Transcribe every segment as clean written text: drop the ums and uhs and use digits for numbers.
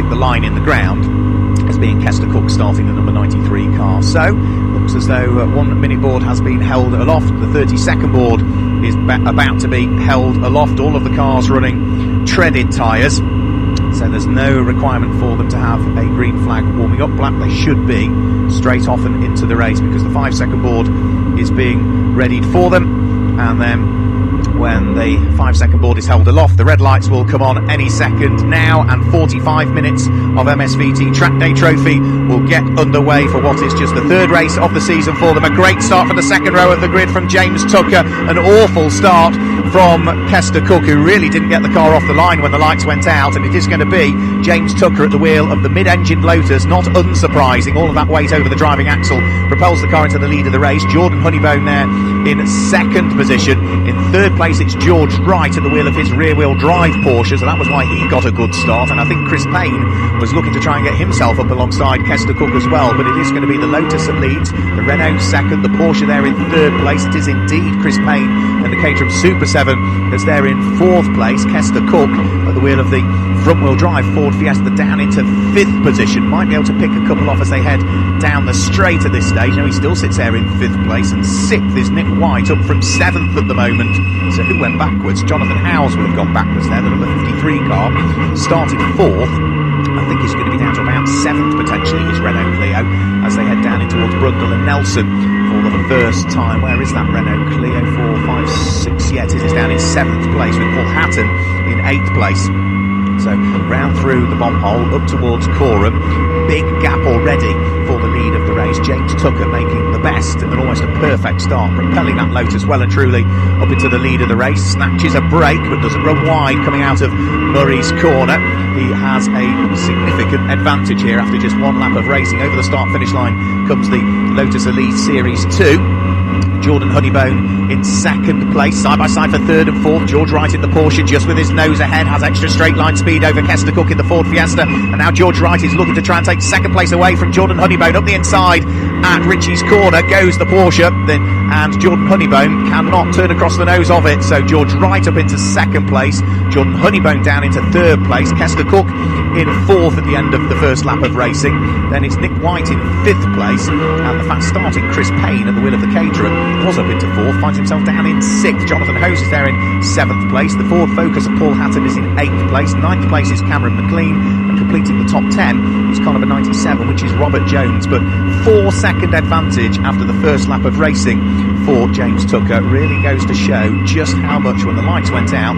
the line in the ground, as being Kester Cook starting the number 93 car. So, looks as though 1 minute board has been held aloft. The 30-second board is about to be held aloft. All of the cars running treaded tyres, so there's no requirement for them to have a green flag warming up lap. They should be straight off and into the race, because the 5-second board is being readied for them, and then when the 5-second board is held aloft, the red lights will come on any second now, and 45 minutes of MSVT Track Day Trophy will get underway for what is just the third race of the season for them. A great start for the second row of the grid from James Tucker, an awful start from Kester Cook, who really didn't get the car off the line when the lights went out, and it is going to be James Tucker at the wheel of the mid-engined Lotus. Not unsurprising, all of that weight over the driving axle propels the car into the lead of the race. Jordan Honeybone there in second position. In third place it's George Wright at the wheel of his rear-wheel drive Porsche, so that was why he got a good start, and I think Chris Payne was looking to try and get himself up alongside Kester Cook as well. But it is going to be the Lotus that leads, the Renault second, the Porsche there in third place. It is indeed Chris Payne and the Caterham Super 7 that's there in fourth place. Kester Cook at the wheel of the front-wheel drive Ford Fiesta down into fifth position. Might be able to pick a couple off as they head down the straight at this stage. Now he still sits there in fifth place, and sixth is Nick White, up from seventh at the moment. So who went backwards? Jonathan Howes would have gone backwards there. The number 53 car started fourth. I think he's going to be down to about seventh potentially, his Renault Clio, as they head down in towards Brundle and Nelson for the first time. Where is that Renault Clio? 4, 5, 6, yeah, it is. It's down in seventh place with Paul Hatton in eighth place. So round through the bomb hole up towards Coram. Big gap already for the lead of the race. James Tucker making the best and almost a perfect start, propelling that Lotus well and truly up into the lead of the race. Snatches a break but doesn't run wide coming out of Murray's corner. He has a significant advantage here after just one lap of racing. Over the start-finish line comes the Lotus Elite Series 2. Jordan Honeybone in second place, side by side for third and fourth. George Wright in the Porsche, just with his nose ahead, has extra straight line speed over Kester Cook in the Ford Fiesta, and now George Wright is looking to try and take second place away from Jordan Honeybone. Up the inside at Richie's corner goes the Porsche, and Jordan Honeybone cannot turn across the nose of it, so George Wright up into second place, Jordan Honeybone down into third place, Kester Cook in fourth at the end of the first lap of racing. Then it's Nick White in fifth place, and the fast starting Chris Payne at the wheel of the Caterham was up into fourth, finds himself down in sixth. Jonathan Hose is there in seventh place. The Ford Focus of Paul Hatton is in eighth place. Ninth place is Cameron McLean, and completing the top 10 is car number 97, which is Robert Jones. But 4-second advantage after the first lap of racing for James Tucker really goes to show just how much, when the lights went out,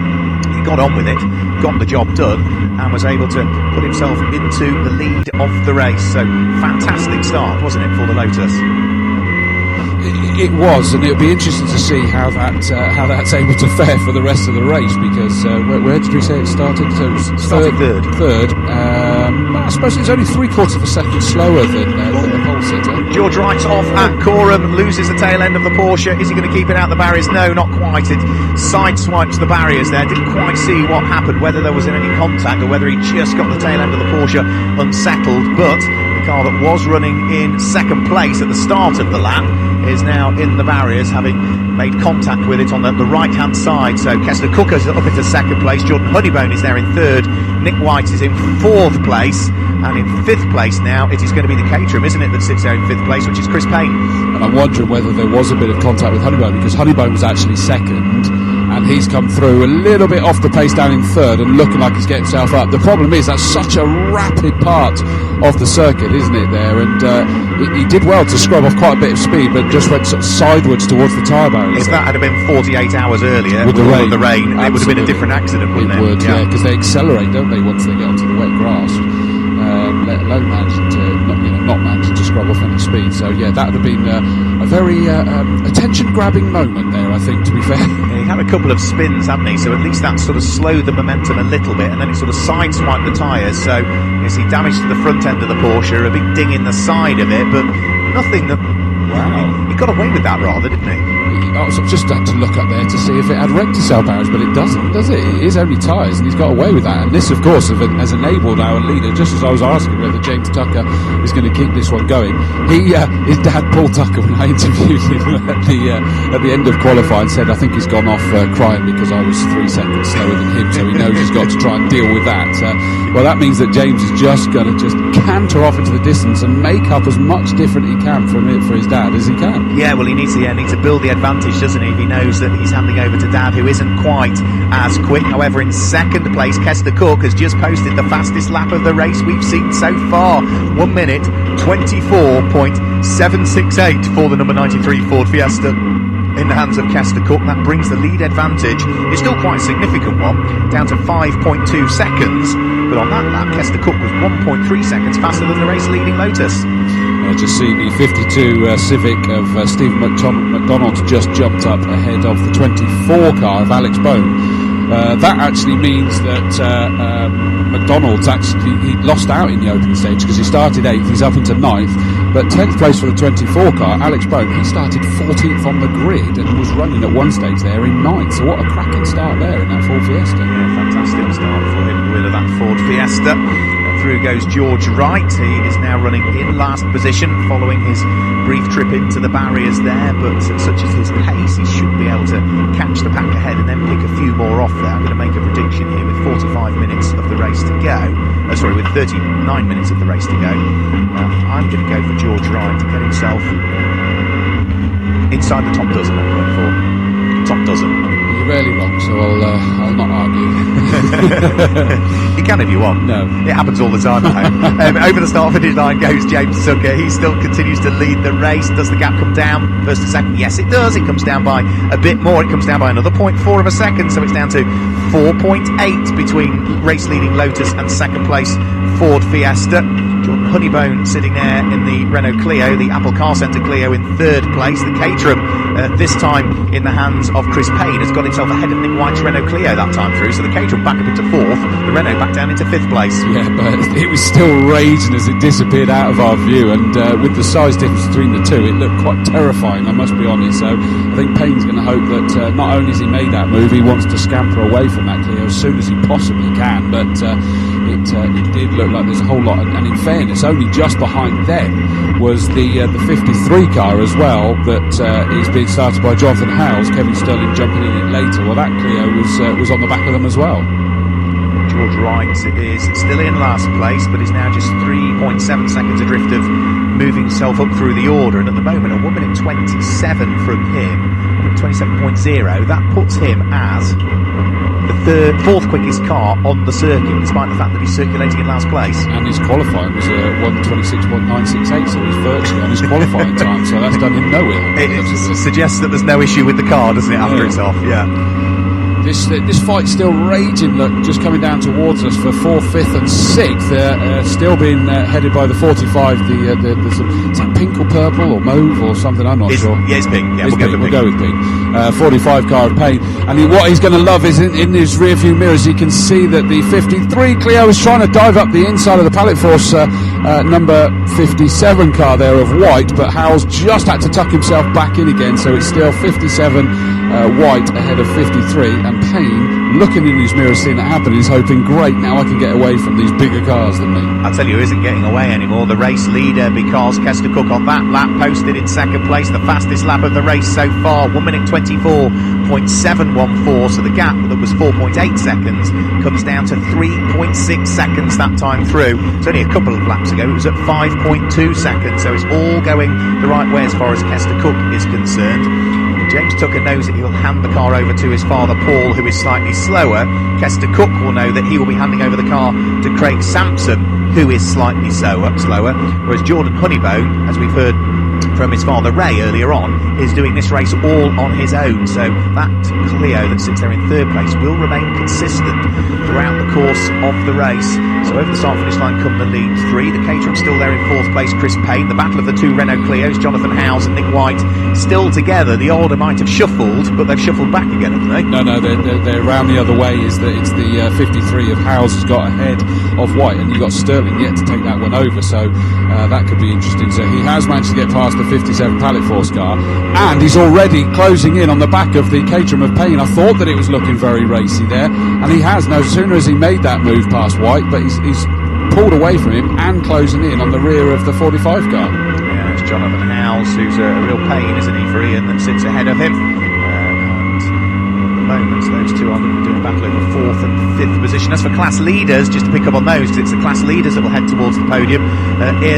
he got on with it, got the job done, and was able to put himself into the lead of the race. So fantastic start, wasn't it, for the Lotus? It was, and it'll be interesting to see how that's able to fare for the rest of the race, because where did we say it started? So it started third. I suppose it's only 3/4 of a second slower than the pole sitter. George Wright's off at Coram, loses the tail end of the Porsche. Is he going to keep it out the barriers? No, not quite. It sideswipes the barriers there. Didn't quite see what happened, whether there was any contact or whether he just got the tail end of the Porsche unsettled. But the car that was running in second place at the start of the lap is now in the barriers, having made contact with it on the right-hand side. So Kester Cook is up into second place. Jordan Honeybone is there in third. Nick White is in fourth place. And in fifth place now, it is going to be the Caterham, isn't it, that sits there in fifth place, which is Chris Payne. And I'm wondering whether there was a bit of contact with Honeybone, because Honeybone was actually second, and he's come through a little bit off the pace down in third and looking like he's getting himself up. The problem is that's such a rapid part of the circuit, isn't it, there? And he did well to scrub off quite a bit of speed, but just went sort of sideways towards the tyre barriers. If that had been 48 hours earlier with the rain, it would have been a different accident, wouldn't it? It would, yeah, because they accelerate, don't they, once they get onto the wet grass. Let alone not managing to scrub off any speed. So yeah, that would have been a very attention-grabbing moment there, I think, to be fair. Yeah, he had a couple of spins, hadn't he? So at least that sort of slowed the momentum a little bit, and then it sort of sideswiped the tyres. So you see damage to the front end of the Porsche, a big ding in the side of it, but nothing that... Wow. He got away with that rather, didn't he? I've just had to look up there to see if it had recticel barriers, but it doesn't, does it? It is only tyres, and he's got away with that. And this, of course, has enabled our leader, just as I was asking whether James Tucker is going to keep this one going. His dad, Paul Tucker, when I interviewed him at the end of qualifying, said, I think he's gone off crying because I was 3 seconds slower than him, so he knows he's got to try and deal with that. Well, that means that James is just going to just canter off into the distance and make up as much different he can from it for his dad as he can. Yeah, well, he needs to build the advantage, doesn't he? If he knows that he's handing over to Dad, who isn't quite as quick. However, in second place, Kester Cook has just posted the fastest lap of the race we've seen so far. 1 minute 24.768 for the number 93 Ford Fiesta in the hands of Kester Cook. That brings the lead advantage. It's still quite a significant one, down to 5.2 seconds. But on that lap, Kester Cook was 1.3 seconds faster than the race-leading Lotus. Just see the 52 Civic of Stephen McDonald just jumped up ahead of the 24 car of Alex Bone. That actually means that McDonald's he lost out in the opening stage because he started 8th, he's up into 9th, but 10th place for the 24 car, Alex Bone, he started 14th on the grid and was running at one stage there in 9th, so what a cracking start there in that Ford Fiesta. Yeah, fantastic start for him, the wheel of that Ford Fiesta. Through goes George Wright. He is now running in last position following his brief trip into the barriers there, but such as his pace, he should be able to catch the pack ahead and then pick a few more off there. I'm going to make a prediction here with 45 minutes of the race to go. With 39 minutes of the race to go. I'm going to go for George Wright to get himself inside the top dozen. I'm going for top dozen. You're rarely wrong, so I'll not argue. You can if you want. No. It happens all the time at home. Over the start finish line goes James Tucker. He still continues to lead the race. Does the gap come down first to second? Yes, it does. It comes down by a bit more. It comes down by another 0.4 of a second, so it's down to 4.8 between race-leading Lotus and second place Ford Fiesta. Jordan Honeybone sitting there in the Renault Clio, the Apple Car Centre Clio in third place. The Caterham, this time in the hands of Chris Payne, has got himself ahead of Nick White's Renault Clio that time through, so the Caterham back up into fourth, the Renault back down into fifth place. Yeah, but it was still raging as it disappeared out of our view, and with the size difference between the two, it looked quite terrifying, I must be honest. So I think Payne's going to hope that not only has he made that move, he wants to scamper away from that Clio as soon as he possibly can, but it did look like there's a whole lot, and in fairness, only just behind them was the 53 car as well that is being started by Jonathan Howes. Kevin Sterling jumping in it later. Well, that Clio was on the back of them as well. George Wright is still in last place, but is now just 3.7 seconds adrift of moving himself up through the order, and at the moment a 1 minute 27 from him, 27.0. That puts him as the fourth quickest car on the circuit, despite the fact that he's circulating in last place. And his qualifying was 1:26.968, so he's virtually on his qualifying time, so that's done him no ill. It suggests that there's no issue with the car, doesn't it, after it's off? Yeah. This fight's still raging, look, just coming down towards us for 4th, 5th and 6th, still being headed by the 45, the sort of, is that pink or purple or mauve or something, I'm not sure. Yeah, it's pink, yeah, we'll go with pink. 45 car of Payne, and what he's going to love is in his rear view mirrors you can see that the 53 Clio is trying to dive up the inside of the Pallet Force number 57 car there of White, but Howes just had to tuck himself back in again, so it's still 57 White ahead of 53, and Payne, looking in his mirror, seeing that happen, is hoping, great, now I can get away from these bigger cars than me. I tell you, who isn't getting away anymore, the race leader, because Kester Cook on that lap posted in second place, the fastest lap of the race so far, 1 minute 24.714, so the gap that was 4.8 seconds comes down to 3.6 seconds that time through. It's only a couple of laps ago, it was at 5.2 seconds, so it's all going the right way as far as Kester Cook is concerned. James Tucker knows that he'll hand the car over to his father Paul, who is slightly slower. Kester Cook will know that he will be handing over the car to Craig Sampson, who is slightly slower, whereas Jordan Honeybone, as we've heard from his father Ray earlier on, is doing this race all on his own, so that Clio that sits there in third place will remain consistent throughout the course of the race. So over the start-finish line come the lead three. The Caterham still there in fourth place, Chris Payne. The battle of the two Renault Clios, Jonathan Howes and Nick White, still together. The order might have shuffled, but they've shuffled back again, haven't they? No, they're around the other way. It's the 53 of Howes has got ahead of White, and you've got Sterling yet to take that one over, so that could be interesting. So he has managed to get past the 57 Pallet Force car, and he's already closing in on the back of the Caterham of Payne. I thought that it was looking very racy there, and he has. No sooner has he made that move past White, but he's pulled away from him and closing in on the rear of the 45 car. Yeah, it's Jonathan Howes, who's a real pain, isn't he, for Ian, that sits ahead of him. And at the moment, those two are going to be doing a battle over fourth and fifth position. As for class leaders, just to pick up on those, because it's the class leaders that will head towards the podium.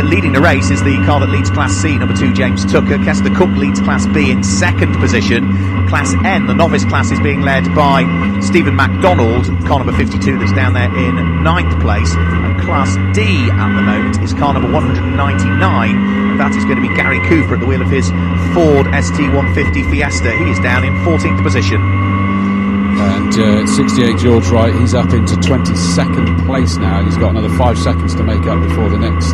Leading the race is the car that leads Class C, number 2, James Tucker. Kester Cook leads Class B in second position. Class N, the novice class, is being led by Stephen MacDonald, car number 52, that's down there in ninth place. And Class D at the moment is car number 199, and that is going to be Gary Cooper at the wheel of his Ford ST150 Fiesta. He is down in 14th position. And 68 George Wright, he's up into 22nd place now, and he's got another 5 seconds to make up before the next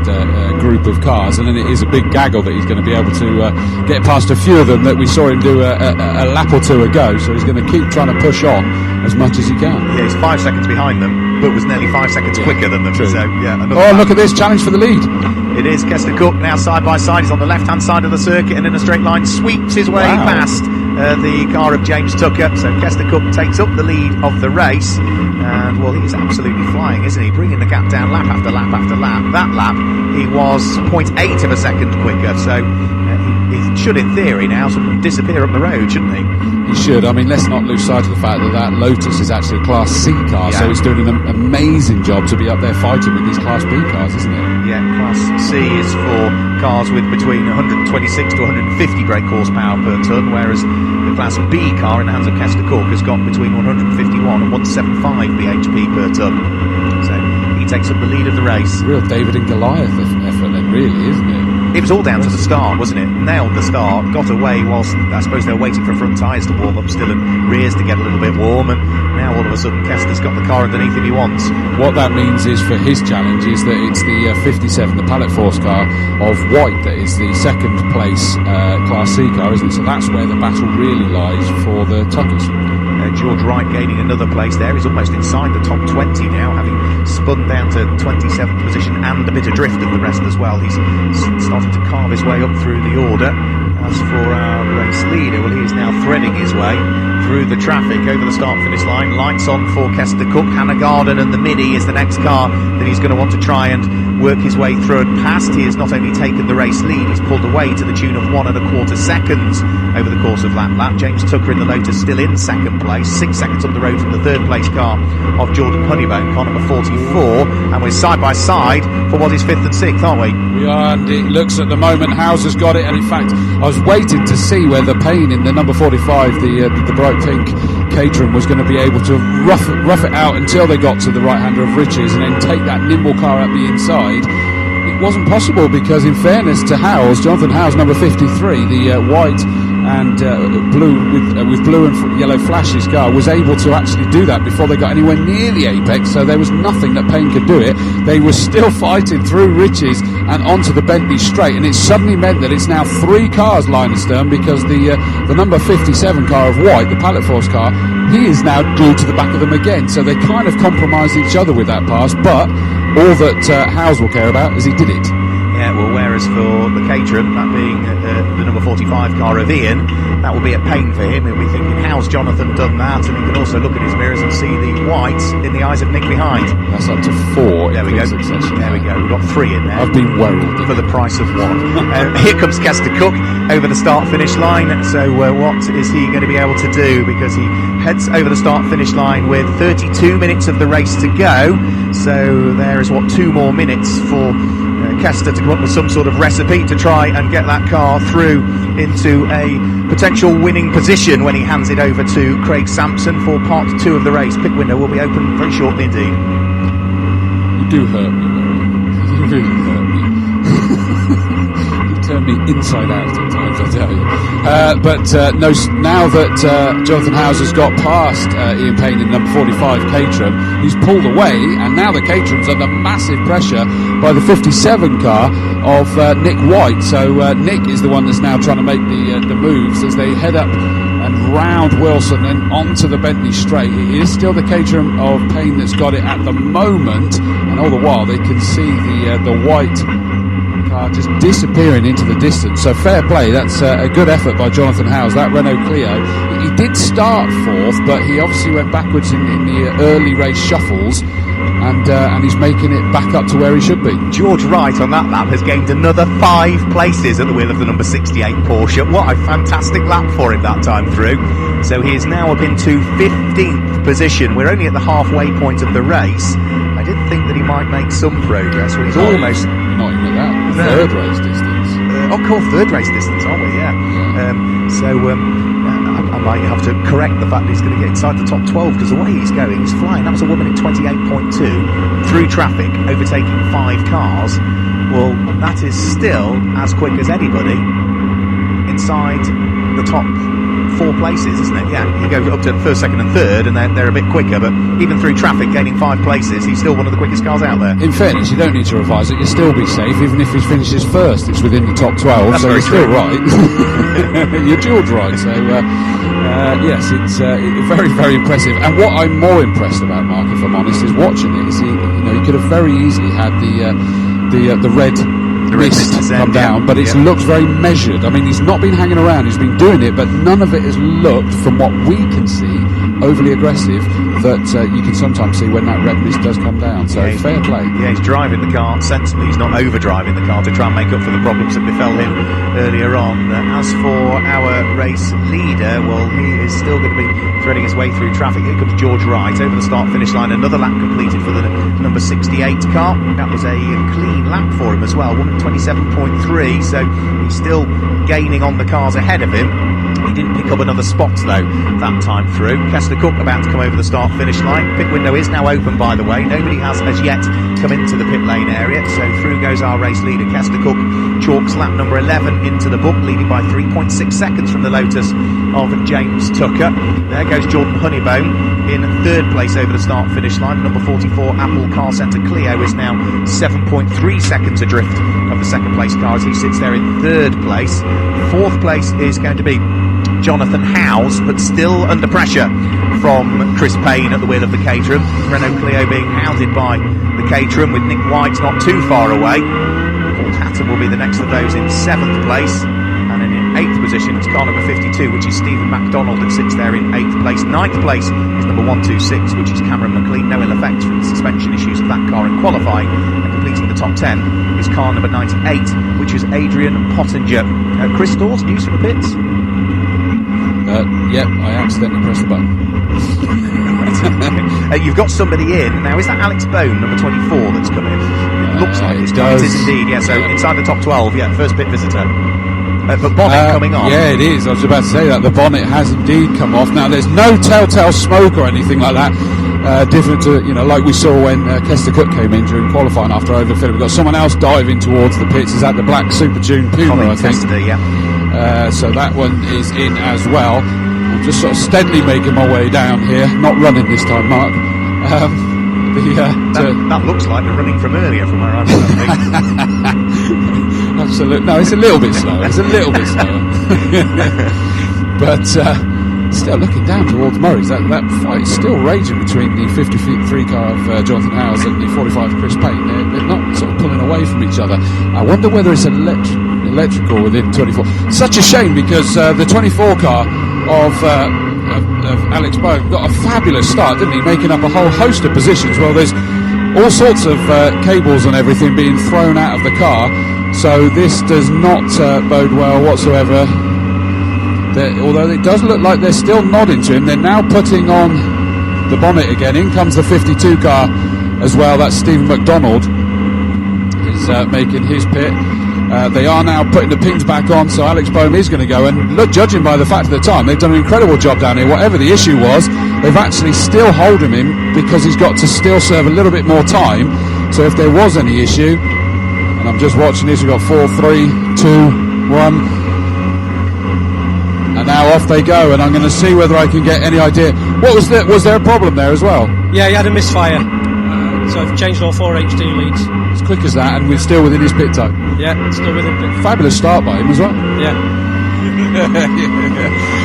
group of cars, and then it is a big gaggle that he's going to be able to get past a few of them that we saw him do a lap or two ago, so he's going to keep trying to push on as much as he can. Yeah, he's 5 seconds behind them, but was nearly 5 seconds quicker than them. True. So, yeah, look at this challenge for the lead. It is Kester Cook now side by side. He's on the left-hand side of the circuit and in a straight line sweeps his way past the car of James Tucker. So Kester Cook takes up the lead of the race, and well, he's absolutely flying, isn't he? Bringing the gap down lap after lap after lap. That lap he was 0.8 of a second quicker, so he should in theory now sort of disappear up the road, shouldn't he? He should. I mean, let's not lose sight of the fact that Lotus is actually a Class C car, so he's doing an amazing job to be up there fighting with these Class B cars, isn't it? Yeah, Class C is for cars with between 126 to 150 brake horsepower per tonne, whereas the Class B car in the hands of Kester Cook has got between 151 and 175 bhp per tonne. So he takes up the lead of the race. Real David and Goliath effort then, really, isn't it? It was all down to the start, wasn't it? Nailed the start, got away whilst I suppose they were waiting for front tyres to warm up still and rears to get a little bit warm, and now all of a sudden Kester's got the car underneath him he wants. What that means is for his challenge is that it's the 57, the Pallet Force car of White, that is the second place Class C car, isn't it? So that's where the battle really lies for the Tuckers. George Wright gaining another place there. He's almost inside the top 20 now, having spun down to 27th position and a bit adrift of the rest as well. He's starting to carve his way up through the order. As for our race leader, well, he is now threading his way through the traffic over the start-finish line. Lights on for Kester Cook. Hannah Garden and the Mini is the next car that he's going to want to try and work his way through and past. He has not only taken the race lead, he's pulled away to the tune of 1 1/4 seconds over the course of lap. James Tucker in the Lotus still in second place, 6 seconds up the road from the third place car of Jordan Honeybone, car number 44, and we're side by side for what is 5th and 6th, aren't we? We are, and it looks at the moment Howes has got it, and in fact I was waiting to see whether Payne in the number 45, the bright pink Caterham, was going to be able to rough it out until they got to the right-hander of Riches and then take that nimble car up the inside. It wasn't possible because, in fairness to Howes, Jonathan Howes, number 53, the white and blue with blue and yellow flashes car, was able to actually do that before they got anywhere near the apex, so there was nothing that Payne could do it. They were still fighting through Riches and onto the Bentley straight, and it suddenly meant that it's now 3 cars line astern, because the number 57 car of White, the Pallet Force car, he is now glued to the back of them again, so they kind of compromised each other with that pass, but all that Howes will care about is he did it. Yeah, well, whereas for the Caterham, that being the number 45 car of Ian, that will be a pain for him. He'll be thinking, how's Jonathan done that? And he can also look at his mirrors and see the white in the eyes of Nick behind. That's up to 4 there in we go. succession. There we go. We've got 3 in there. I've been worried. For the price of 1. Here comes Kester Cook over the start-finish line. So what is he going to be able to do? Because he heads over the start-finish line with 32 minutes of the race to go. So there is, 2 more minutes for Kester to come up with some sort of recipe to try and get that car through into a potential winning position when he hands it over to Craig Sampson for part 2 of the race. Pit window will be open very shortly indeed. You do hurt me, Larry. You really hurt me. You turn me inside out at times. times, I tell you. No, now that Jonathan Howes has got past Ian Payne in number 45, Caterham, he's pulled away, and now the Caterham's under massive pressure by the 57 car of Nick White. So Nick is the one that's now trying to make the moves as they head up and round Wilson and onto the Bentley straight. It is still the Caterham of Payne that's got it at the moment, and all the while they can see the White car just disappearing into the distance. So fair play, that's a good effort by Jonathan Howes. That Renault Clio, he did start fourth, but he obviously went backwards in the early race shuffles, and he's making it back up to where he should be. George Wright on that lap has gained another 5 places at the wheel of the number 68 Porsche. What a fantastic lap for him that time through. So he is now up into 15th position. We're only at the halfway point of the race. I did think that he might make some progress. Well, he's almost... Not even at that. No. Third race distance. Third race distance, aren't we? Yeah. I might have to correct the fact that he's going to get inside the top 12, because the way he's going, he's flying. That was a woman in 28.2 through traffic, overtaking 5 cars. Well, that is still as quick as anybody inside the top 4 places, isn't it? Yeah, you go up to first, second and third, and they're a bit quicker, but even through traffic, gaining 5 places, he's still one of the quickest cars out there. In fairness, you don't need to revise it, you'll still be safe. Even if he finishes first, it's within the top 12. That's so very you're true. still right. You're George right. So yes, it's very, very impressive. And what I'm more impressed about, Mark, if I'm honest, is watching it. Is he could have very easily had the red mist come down, but it's looked very measured. I mean, he's not been hanging around, he's been doing it, but none of it has looked, from what we can see, overly aggressive, that you can sometimes see when that red mist does come down. So fair play. Yeah, he's driving the car sensibly. He's not over-driving the car to try and make up for the problems that befell him earlier on. As for our race leader, well, he is still going to be threading his way through traffic. Here comes George Wright over the start-finish line. Another lap completed for the number 68 car. That was a clean lap for him as well. 27.3, so he's still gaining on the cars ahead of him. He didn't pick up another spot though that time through. Kester Cook about to come over the start finish line. Pit window is now open, by the way. Nobody has as yet come into the pit lane area, so through goes our race leader. Kester Cook chalks lap number 11 into the book, leading by 3.6 seconds from the Lotus of James Tucker. There goes Jordan Honeybone in third place over the start finish line. Number 44 Apple Car Centre Clio is now 7.3 seconds adrift of the second place car as he sits there in third place. Fourth place is going to be Jonathan Howes, but still under pressure from Chris Payne at the wheel of the Caterham. Renault Clio being hounded by the Caterham, with Nick White not too far away. Paul Hatton will be the next of those in 7th place, and in 8th position it's car number 52, which is Stephen MacDonald, that sits there in 8th place. 9th place is number 126, which is Cameron McLean. No ill effects from the suspension issues of that car in qualifying, and completing the top 10 is car number 98, which is Adrian Pottinger. Chris Dawes, news from the pits? Yep, I accidentally pressed the button. You've got somebody in. Now, is that Alex Bone, number 24, that's come in? It looks like it does. It is indeed, yeah, so inside the top 12, yeah, first pit visitor. But bonnet coming off. Yeah, it is. I was about to say that. The bonnet has indeed come off. Now, there's no telltale smoke or anything like that. Different to, like we saw when Kester Cook came in during qualifying after overfilling. We've got someone else diving towards the pits. Is that the black Super June Puma, I think? Tester, yeah. So that one is in as well. I'm just sort of steadily making my way down here. Not running this time, Mark. That looks like the running from earlier from where I'm standing. Absolutely. No, it's a little bit slower. It's a little bit slower. But still looking down towards Murray's. That fight is still raging between the 53 car of Jonathan Howes and the 45 Chris Payne. They're not sort of pulling away from each other. I wonder whether it's electrical within 24. Such a shame, because the 24 car of Alex Bone got a fabulous start, didn't he? Making up a whole host of positions. Well, there's all sorts of cables and everything being thrown out of the car, so this does not bode well whatsoever. Although it does look like they're still nodding to him, they're now putting on the bonnet again. In comes the 52 car as well. That's Stephen MacDonald is making his pit. They are now putting the pins back on, so Alex Boehm is going to go. And look, judging by the fact of the time, they've done an incredible job down here. Whatever the issue was, they've actually still holding him, because he's got to still serve a little bit more time. So if there was any issue, and I'm just watching this, we've got 4, 3, 2, 1. And now off they go, and I'm going to see whether I can get any idea. Was there a problem there as well? Yeah, he had a misfire. So I've changed all 4 HD leads. As quick as that, and we're still within his pit time. Yeah, still within. Fabulous start by him as well. Yeah.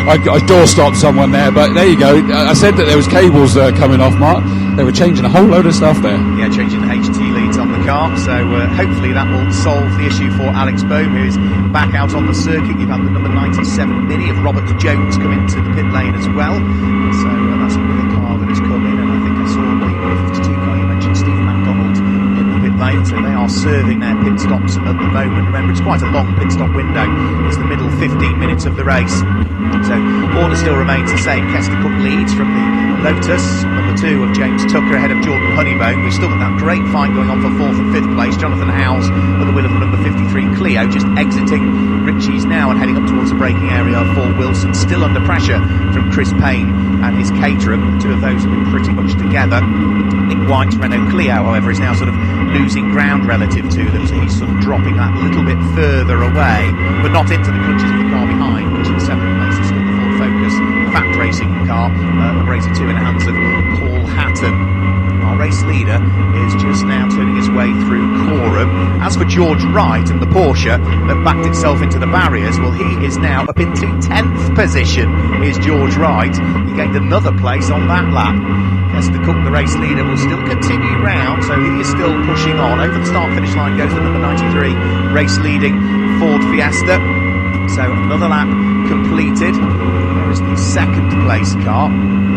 I doorstopped someone there, but there you go. I said that there was cables coming off, Mark. They were changing a whole load of stuff there. Yeah, changing the HT leads on the car, so hopefully that will solve the issue for Alex Bohm, who is back out on the circuit. You've had the number 97 Mini of Robert Jones come into the pit lane as well, so that's another car that has come in, and I think I saw the 52 car you mentioned, Stephen MacDonald, in the pit lane, so they are serving their pit stops at the moment. Remember, it's quite a long pit stop window. It's the middle 15 minutes of the race, so order still remains the same. Kester Cook leads from the Lotus, number 2 of James Tucker ahead of Jordan Honeybourne. We've still got that great fight going on for 4th and 5th place. Jonathan Howes at the wheel of the number 53 Clio, just exiting Ritchie's now and heading up towards the braking area for Wilson, still under pressure from Chris Payne and his Caterham. The two of those have been pretty much together. Nick White's Renault Clio, however, is now sort of losing ground relative to them, so he's sort of dropping that a little bit further away, but not into the clutches of the car behind, which in 7th place is still the Ford Focus Fact Racing car, number 82 in the hands of Paul Hatton. Our race leader is just now turning his way through Coram. As for George Wright and the Porsche that backed itself into the barriers, well, he is now up into 10th position, is George Wright. He gained another place on that lap. Kester Cook, the race leader, will still continue round, so he is still pushing on. Over the start-finish line goes the number 93 race-leading Ford Fiesta. So another lap completed. There is the 2nd place car.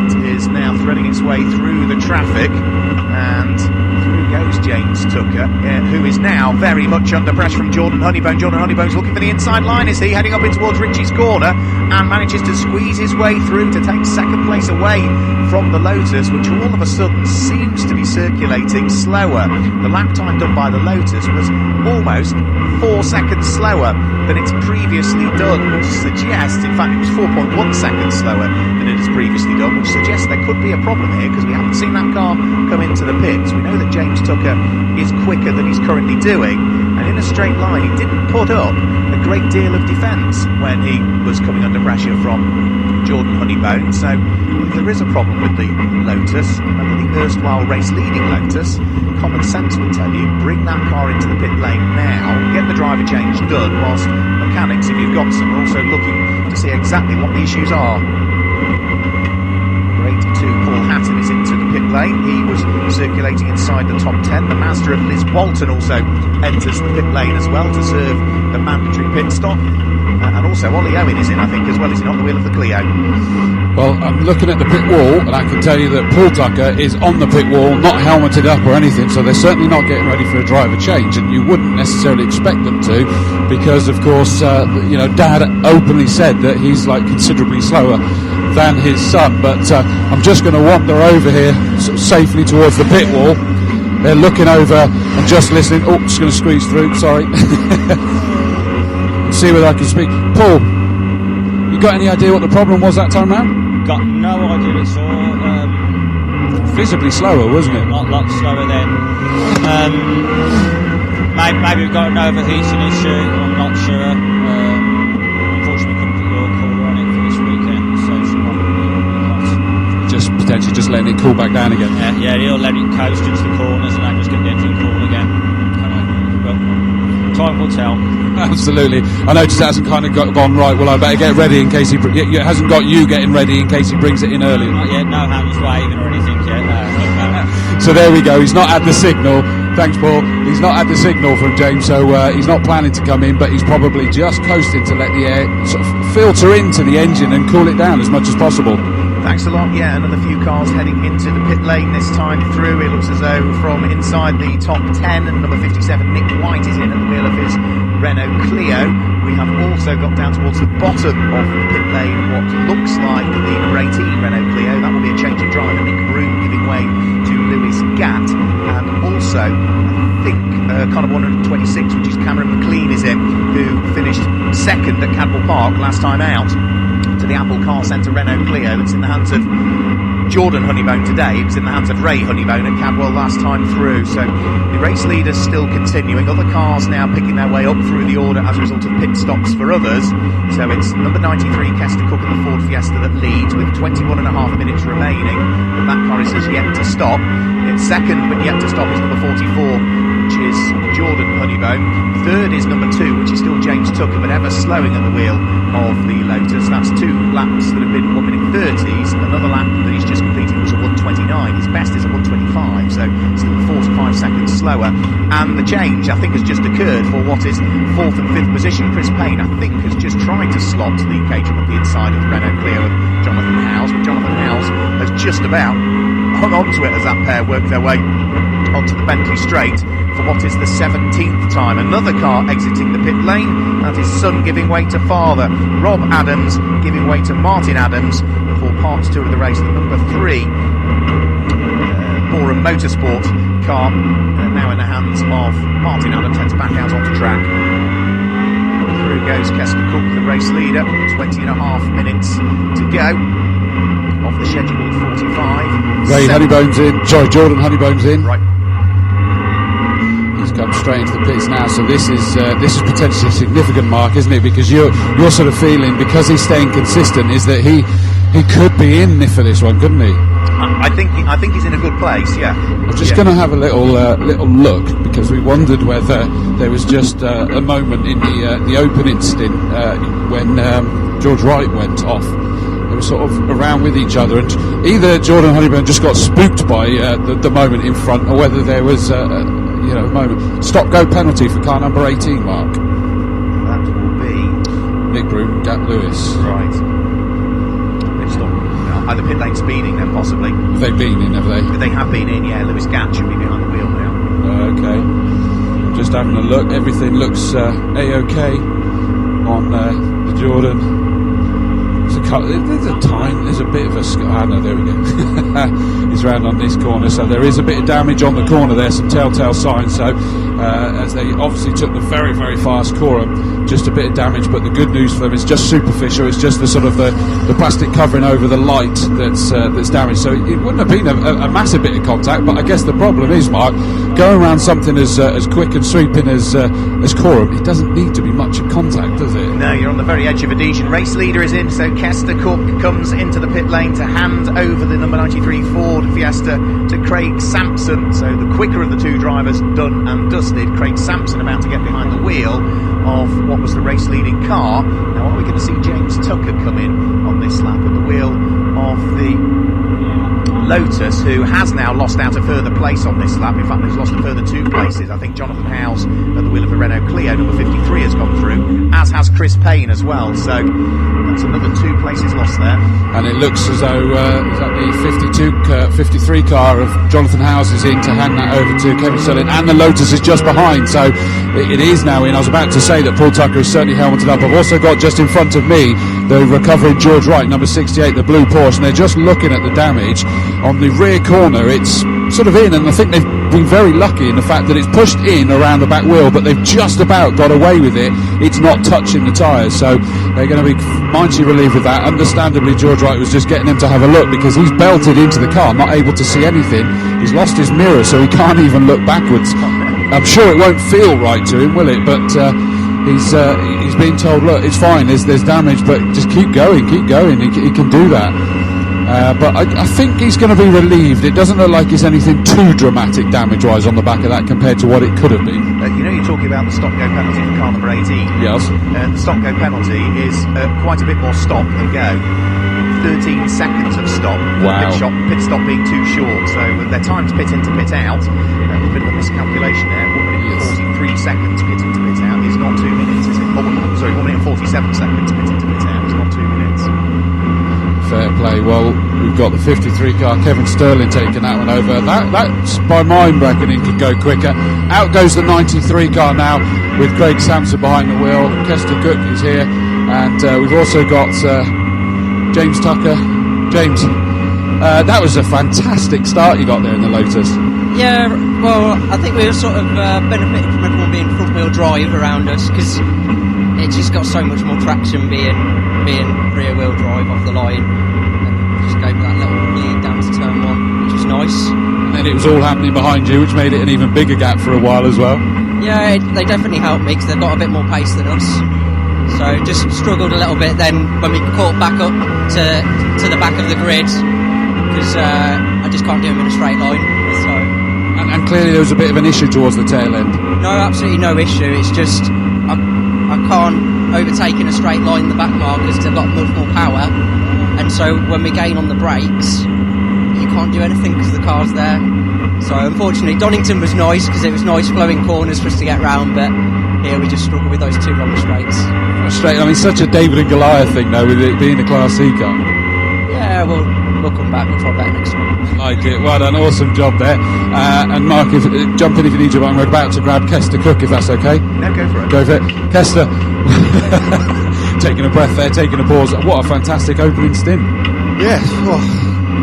It is now threading its way through the traffic, and through goes James Tucker, who is now very much under pressure from Jordan Honeybourne. Jordan Honeybourne's looking for the inside line, is he? Heading up in towards Ritchie's corner, and manages to squeeze his way through to take 2nd place away from the Lotus, which all of a sudden seems to be circulating slower. The lap time done by the Lotus was almost 4 seconds slower than it's previously done, which suggests, in fact, it was 4.1 seconds slower than it has previously done, which suggests there could be a problem here, because we haven't seen that car come into the pits. We know that James Tucker is quicker than he's currently doing, and in a straight line he didn't put up a great deal of defence when he was coming under pressure from Jordan Honeybourne. So if there is a problem with the Lotus, remember the erstwhile race-leading Lotus, common sense would tell you, bring that car into the pit lane now, get the driver change done, whilst mechanics, if you've got some, are also looking to see exactly what the issues are. 82 Paul Hatton is into the pit lane. He was circulating inside the top 10. The Mazda of Liz Walton also enters the pit lane as well to serve the mandatory pit stop. And also Ollie Owen is in, I think, as well, is he not, the wheel of the Clio? Well, I'm looking at the pit wall, and I can tell you that Paul Tucker is on the pit wall, not helmeted up or anything, so they're certainly not getting ready for a driver change, and you wouldn't necessarily expect them to, because, of course, Dad openly said that he's, considerably slower than his son, but I'm just going to wander over here sort of safely towards the pit wall. They're looking over and just listening. Oh, just going to squeeze through, sorry. See whether I can speak. Paul, you got any idea what the problem was that time round? Got no idea at all. Visibly slower, wasn't it? A lot slower then. Maybe we've got an overheating issue, I'm not sure. Unfortunately, we couldn't put your cooler on it for this weekend, so it's probably hot. Just potentially just letting it cool back down again. Yeah, he'll let it coast into the corners and then just get the engine cool again. Well, time will tell. Absolutely. I noticed it hasn't kind of gone right. Well, I better get ready in case he... It hasn't got you getting ready in case he brings it in early. Not yet, no hands waving or anything yet. No. So there we go. He's not had the signal. Thanks, Paul. He's not had the signal from James, so he's not planning to come in, but he's probably just coasting to let the air sort of filter into the engine and cool it down as much as possible. Thanks a lot. Yeah, another few cars heading into the pit lane this time through. It looks as though from inside the top 10, and number 57 Nick White is in at the wheel of his Renault Clio. We have also got down towards the bottom of the pit lane what looks like the number 18 Renault Clio. That will be a change of driver. Nick Broom giving way to Lewis Gatt, and also I think car number 126, which is Cameron McLean, is in, who finished second at Cadwell Park last time out, to the Apple Car Centre Renault Clio that's in the hands of Jordan Honeybone today. It was in the hands of Ray Honeybone at Cadwell last time through. So the race leader's still continuing. Other cars now picking their way up through the order as a result of pit stops for others. So it's number 93 Kester Cook in the Ford Fiesta that leads with 21.5 minutes remaining. But that car is as yet to stop. It's second but yet to stop is number 44, which is Jordan Honeybone. Third is number 2, which is still James Tucker, but ever slowing at the wheel of the Lotus. That's 2 laps that have been 1 minute 30s. Another lap that he's just completed was a 1:29. His best is a 1:25, so still 45 seconds slower. And the change, I think, has just occurred for what is 4th and 5th position. Chris Payne, I think, has just tried to slot the Caterham at the inside of the Renault Clio of Jonathan Howes, but Jonathan Howes has just about hung on to it as that pair work their way onto the Bentley Straight for what is the 17th time. Another car exiting the pit lane, that is son giving way to father. Rob Adams giving way to Martin Adams for part 2 of the race. The number 3 Borum Motorsport car now in the hands of Martin Adams, heads back out onto track. Through goes Kester Cook, the race leader, 20.5 minutes to go off the scheduled 45. Ray Honeybone's in. Sorry, Jordan Honeybone's in. Right. He's come straight into the pits now, so this is potentially a significant mark, isn't it? Because you're sort of feeling, because he's staying consistent, is that he could be in for this one, couldn't he? I think he's in a good place. Yeah. I'm just going to have a little look, because we wondered whether there was just a moment in the opening stint when George Wright went off. They were sort of around with each other, and either Jordan Honeybone just got spooked by the moment in front, or whether there was a moment. Stop-go penalty for car number 18, Mark. That will be Nick Broom, Gap Lewis. Right. They've stopped. Either pit lane speeding then, possibly. Have they been in, have they? They have been in, yeah. Lewis Gatt should be behind the wheel now. Okay. Just having a look. Everything looks A-OK on the Jordan. There's a time, there's a bit of a... no, there we go. He's round on this corner, so there is a bit of damage on the corner there, some telltale signs. So, as they obviously took the very, very fast corner, just a bit of damage, but the good news for them is just superficial. It's just the sort of the plastic covering over the light that's damaged. So it wouldn't have been a massive bit of contact, but I guess the problem is, Mark, going around something as quick and sweeping as Coram, it doesn't need to be much of contact, does it? No, you're on the very edge of adhesion. Race leader is in, so Kester Cook comes into the pit lane to hand over the number 93 Ford Fiesta to Craig Sampson. So the quicker of the two drivers done and dusted. Craig Sampson about to get behind the wheel of what was the race leading car. Now are we going to see James Tucker come in on this lap at the wheel of the Lotus, who has now lost out a further place on this lap. In fact, he's lost a further 2 places. I think Jonathan Howes at the wheel of the Renault Clio, number 53, has gone through, as has Chris Payne as well. So that's another 2 places lost there. And it looks as though is that the 53 car of Jonathan Howes is in to hand that over to Kevin Sterling, and the Lotus is just behind. So it is now in. I was about to say that Paul Tucker is certainly helmeted up. I've also got just in front of me the recovering George Wright, number 68, the blue Porsche, and they're just looking at the damage on the rear corner. It's sort of in, and I think they've been very lucky in the fact that it's pushed in around the back wheel, but they've just about got away with it. It's not touching the tyres, so they're going to be mightily relieved with that. Understandably, George Wright was just getting them to have a look, because he's belted into the car, not able to see anything. He's lost his mirror, so he can't even look backwards. I'm sure it won't feel right to him, will it? But he's being told, look, it's fine, there's damage, but just keep going. He can do that. But I think he's going to be relieved. It doesn't look like it's anything too dramatic damage-wise on the back of that compared to what it could have been. You're talking about the stop-go penalty for car number 18. Yes. The stop-go penalty is quite a bit more stop than go. 13 seconds of stop. Wow. Pit stop being too short, so their time to pit in to pit out, a bit of a miscalculation there. 1 minute and 43 seconds pit in to pit out is not 2 minutes, is it? 1 minute and 47 seconds pit in to pit out is not 2 minutes. Fair play. Well, we've got the 53 car, Kevin Sterling, taking that one over. That's by my reckoning could go quicker. Out goes the 93 car now with Craig Sampson behind the wheel. Kester Cook is here, and we've also got James Tucker. James, that was a fantastic start you got there in the Lotus. Yeah, well, I think we were sort of benefiting from everyone being front wheel drive around us, because it just got so much more traction being rear wheel drive off the line, and just gave that little lead down to nice. And then it was all happening behind you, which made it an even bigger gap for a while as well. Yeah, they definitely helped me because they've got a bit more pace than us. So just struggled a little bit then when we caught back up to the back of the grid because I just can't do them in a straight line. So. And clearly there was a bit of an issue towards the tail end. No, absolutely no issue. It's just I can't overtake in a straight line in the back markers because they've got much more power. And so when we gain on the brakes, you can't do anything because the car's there. So unfortunately, Donington was nice because it was nice flowing corners for us to get round, but here we just struggle with those 2 long straights. Straight, I mean, such a David and Goliath thing though, with it being a Class C car. Yeah, we'll come back. We'll try better next time. Like it. Well done. Awesome job there. And Mark, jump in if you need to. But we're about to grab Kester Cook, if that's okay. No, go for it. Go for it, Kester. Taking a breath there, taking a pause. What a fantastic opening stint. Yeah,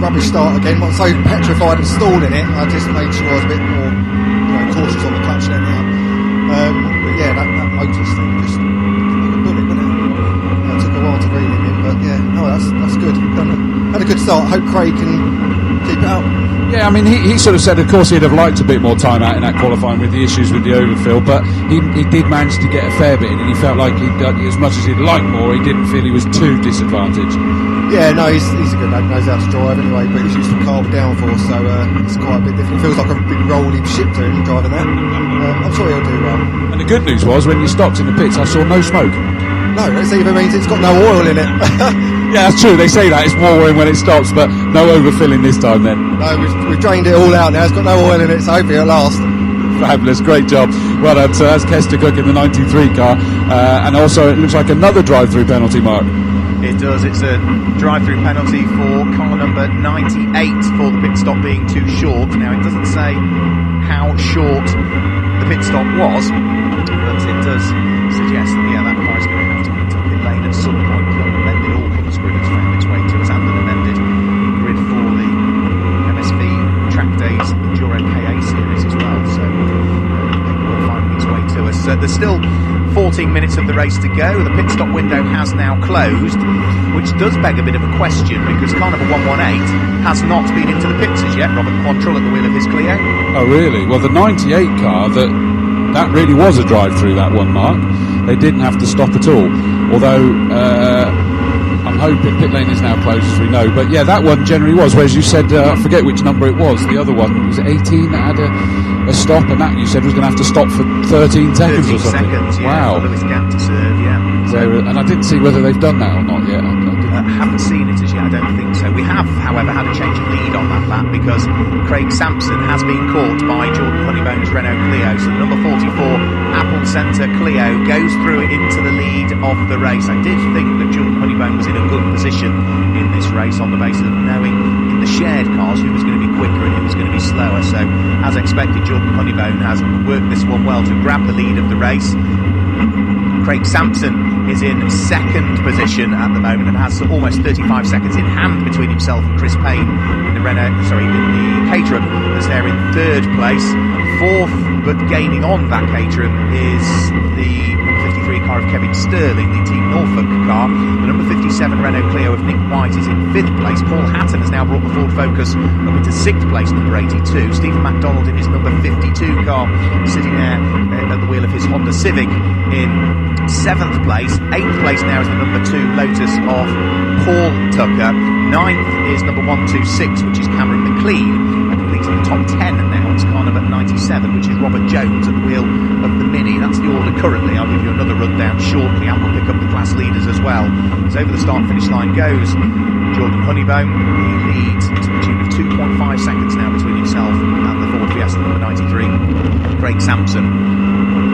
rubbish start again. I'm so petrified and stalled in it. I just made sure I was a bit more cautious on the clutch then now. But yeah, that motors thing just like a bullet, wasn't it? It took a while to reel him in, but yeah, no, that's good. Had a good start. Hope Craig can keep it up. Yeah, I mean, he sort of said, of course, he'd have liked a bit more time out in that qualifying with the issues with the overfill, but he did manage to get a fair bit in, and he felt like he'd done as much as he'd like more. He didn't feel he was too disadvantaged. Yeah, no, he's a good lad, knows how to drive anyway, but he's used to car with downforce, so it's quite a bit different. It feels like a big rolling ship to him driving that. I'm sure he'll do well. And the good news was, when you stopped in the pits, I saw no smoke. No, that either means it's got no oil in it. Yeah, that's true. They say that it's warm when it stops, but no overfilling this time then. No, we've drained it all out now. It's got no oil in it, so hopefully it'll last. Fabulous, great job. Well done. So that's Kester Cook in the 93 car. And also it looks like another drive-through penalty, Mark. It does. It's a drive-through penalty for car number 98 for the pit stop being too short. Now, it doesn't say how short the pit stop was, but it does suggest that, yeah, that car is going to have to enter the pit lane at some point. We've got an amended all colours grid that's found its way to us, and an amended grid for the MSV Track Days Enduro KA series as well. So paperwork finding its way to us. There's still 14 minutes of the race to go. The pit stop window has now closed, which does beg a bit of a question because car number 118 has not been into the pits as yet. Robert Quantrill at the wheel of his Clio. Oh, really? Well, the 98 car, that really was a drive-through, that one, Mark. They didn't have to stop at all. Although, I'm hoping pit lane is now closed, as we know. But yeah, that one generally was. Whereas you said, I forget which number it was. The other one was 18 that had a stop, and that you said was going to have to stop for 13 seconds 13 or something. seconds, yeah. Wow. For Lewis Gap to serve, yeah. And I didn't see whether they've done that or not yet. Haven't seen it as yet, I don't think so. We have, however, had a change of lead on that lap because Craig Sampson has been caught by Jordan Honeybone's Renault Clio. So the number 44 Apple Centre Clio goes through into the lead of the race. I did think that Jordan Honeybone was in a good position in this race on the basis of knowing in the shared cars who was going to be quicker and who was going to be slower. So, as expected, Jordan Honeybone has worked this one well to grab the lead of the race. Craig Sampson is in second position at the moment and has almost 35 seconds in hand between himself and Chris Payne in the Caterham, that's there in third place. Fourth, but gaining on that Caterham, is the number 53 car of Kevin Sterling, the Team Norfolk car. The number 57 Renault Clio of Nick White is in fifth place. Paul Hatton has now brought the Ford Focus up into sixth place, number 82. Stephen MacDonald in his number 52 car, sitting there at the wheel of his Honda Civic in seventh place. Eighth place now is the number 2 Lotus of Paul Tucker. Ninth is number 126, which is Cameron McLean, completing the top 10 now. It's car number 97, which is Robert Jones at the wheel of the Mini. That's the order currently. I'll give you another rundown shortly, and we'll pick up the class leaders as well. So over the start-finish line goes Jordan Honeybone. He leads to the tune of 2.5 seconds now between himself and the Ford Fiesta number 93, Craig Sampson.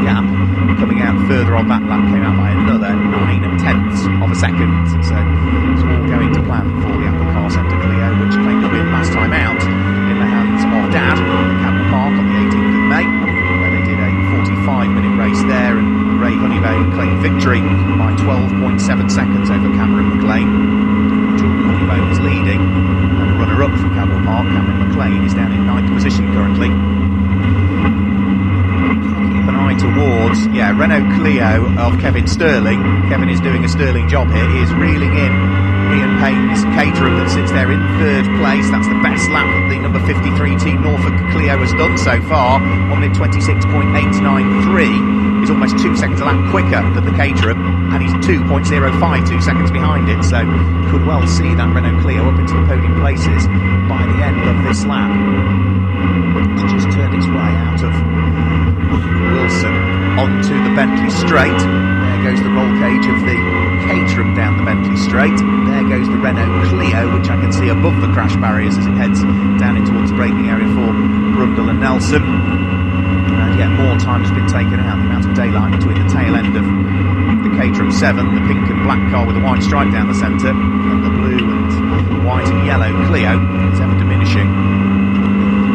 Gap coming out further on that lap came out by another 9/10 of a second. So it's all going to plan for the Apple Car Centre Clio, which claimed a win last time out in the hands of Dad at Cadwell Park on the 18th of May, where they did a 45-minute race there, and Ray Honeybone claimed victory by 12.7 seconds over Cameron McLean. Jordan Honeybone is leading, and the runner-up from Cadwell Park, Cameron McLean, is down in 9th position currently. An eye towards, Renault Clio of Kevin Sterling. Kevin is doing a sterling job here. He is reeling in Ian Payne's Caterham that sits there in third place. That's the best lap that the number 53 Team Norfolk Clio has done so far. 1 minute 26.893 is almost 2 seconds a lap quicker than the Caterham, and he's 2.052 seconds behind it, so could well see that Renault Clio up into the podium places by the end of this lap. It's just turned its way out of Wilson onto the Bentley Straight. There goes the roll cage of the Caterham down the Bentley Straight. There goes the Renault Clio, which I can see above the crash barriers as it heads down in towards the braking area for Brundle and Nelson. And yet more time has been taken out. The amount of daylight between the tail end of the Caterham 7, the pink and black car with the white stripe down the centre, and the blue and white and yellow Clio is ever diminishing.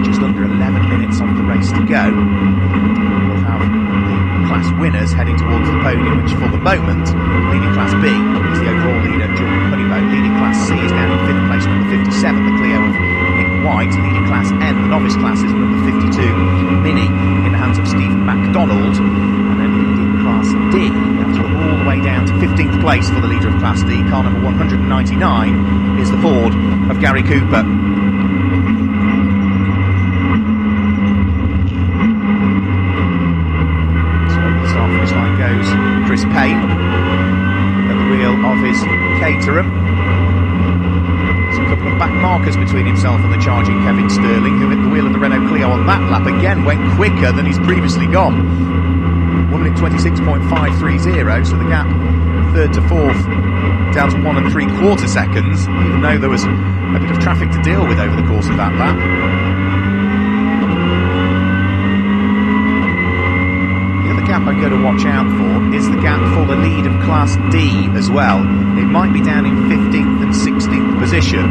Just under 11 minutes of the race to go. We'll have the class winners heading towards the podium, which for the moment, leading Class B is the overall leader, Jordan Honeyboat. Leading Class C is down in 5th place, number 57, the Clio of Nick White. Leading Class N, the novice class, is number 52, Mini, in the hands of Stephen MacDonald. And then leading Class D, you have to look all the way down to 15th place for the leader of Class D. Car number 199 is the Ford of Gary Cooper. Chris Payne at the wheel of his Caterham. There's a couple of back markers between himself and the charging Kevin Sterling, who at the wheel of the Renault Clio on that lap again went quicker than he's previously gone. 1 minute 26.530, so the gap third to fourth down to 1 3/4 seconds, even though there was a bit of traffic to deal with over the course of that lap. Gap I'm going to watch out for is the gap for the lead of Class D as well. It might be down in 15th and 16th position,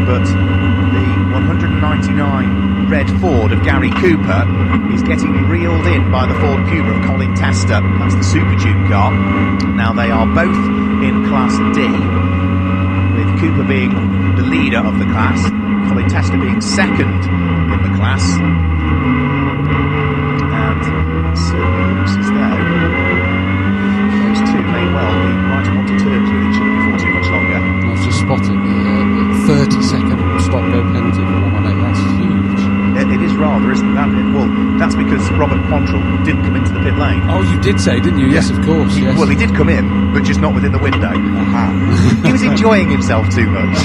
but the 199 red Ford of Gary Cooper is getting reeled in by the Ford Puma of Colin Tester. That's the Super Tune car. Now they are both in Class D, with Cooper being the leader of the class, Colin Tester being second in the class. Certainly looks as though those two may well be right onto terms with each other before too much longer. I've just spotted the 30-second stop-go penalty for 118. That's huge. It is rather, isn't that? Well, that's because Robert Quantrill didn't come into the pit lane. Oh, you did say, didn't you? Yes, of course. Yes. Well, he did come in, but just not within the window. He was enjoying himself too much.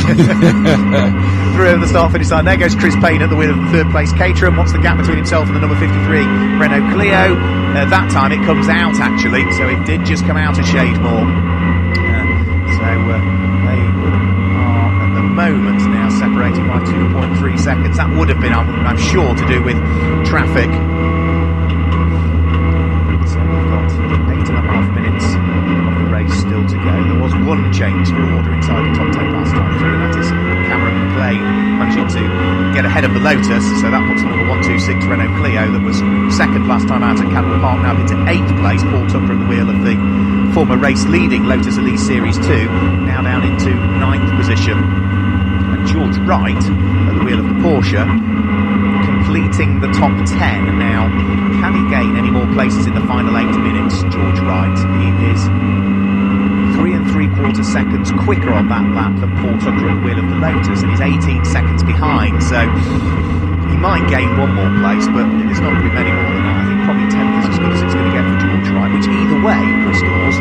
Through over the start-finish line. There goes Chris Payne at the wheel of the third-place Caterham. What's the gap between himself and the number 53 Renault Clio? That time it comes out, actually, so it did just come out a shade more. They are at the moment now separating by 2.3 seconds. That would have been, I'm sure, to do with traffic. So we've got 8.5 minutes of the race still to go. There was one change for order inside the top 10 last time through, and that is Cameron McLean managing to get ahead of the Lotus, so that puts the number 126 Renault Clio that was second last time out at Cadwell Park now into 8th place. Paul Tucker at the wheel of the former race leading Lotus Elise Series 2 now down into 9th position, and George Wright at the wheel of the Porsche completing the top 10 now. Can he gain any more places in the final 8 minutes? George Wright, he is 3 3/4 seconds quicker on that lap than Paul Tucker at the wheel of the Lotus, and he's 18 seconds behind, so he might gain one more place, but it's not going to be many more than that. I think probably 10th is as good as it's going to get for George Wright, which either way, Chris Dawes,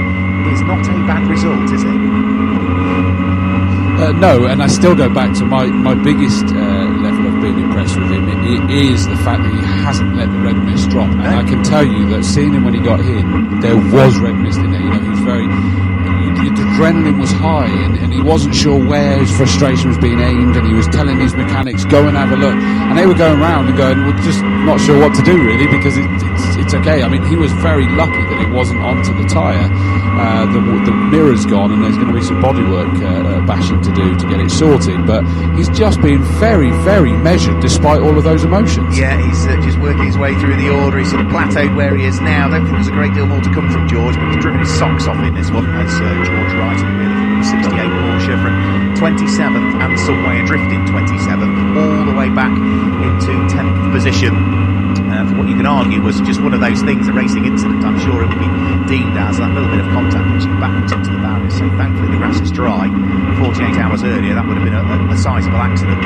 is not a bad result, is it? No, and I still go back to my biggest level of being impressed with him. It is the fact that he hasn't let the red mist drop. And I can tell you that seeing him when he got in, there was red mist in there. You know, he was very... The adrenaline was high, and he wasn't sure where his frustration was being aimed, and he was telling his mechanics, go and have a look. And they were going round and going, we're just not sure what to do, really, because it's okay. I mean, he was very lucky that it wasn't onto the tyre. The mirror's gone, and there's going to be some bodywork bashing to do to get it sorted, but he's just been very, very measured despite all of those emotions. Yeah, he's just working his way through the order. He's sort of plateaued where he is now. I don't think there's a great deal more to come from George, but he's driven his socks off in this one as George Wright at the wheel of the 68 Porsche from 27th and some way adrift in 27th all the way back into 10th position. For what you can argue was just one of those things, a racing incident, I'm sure it would be deemed as, that little bit of contact pitching back right into the barrier. So thankfully the grass is dry. 48 hours earlier, that would have been a sizable accident.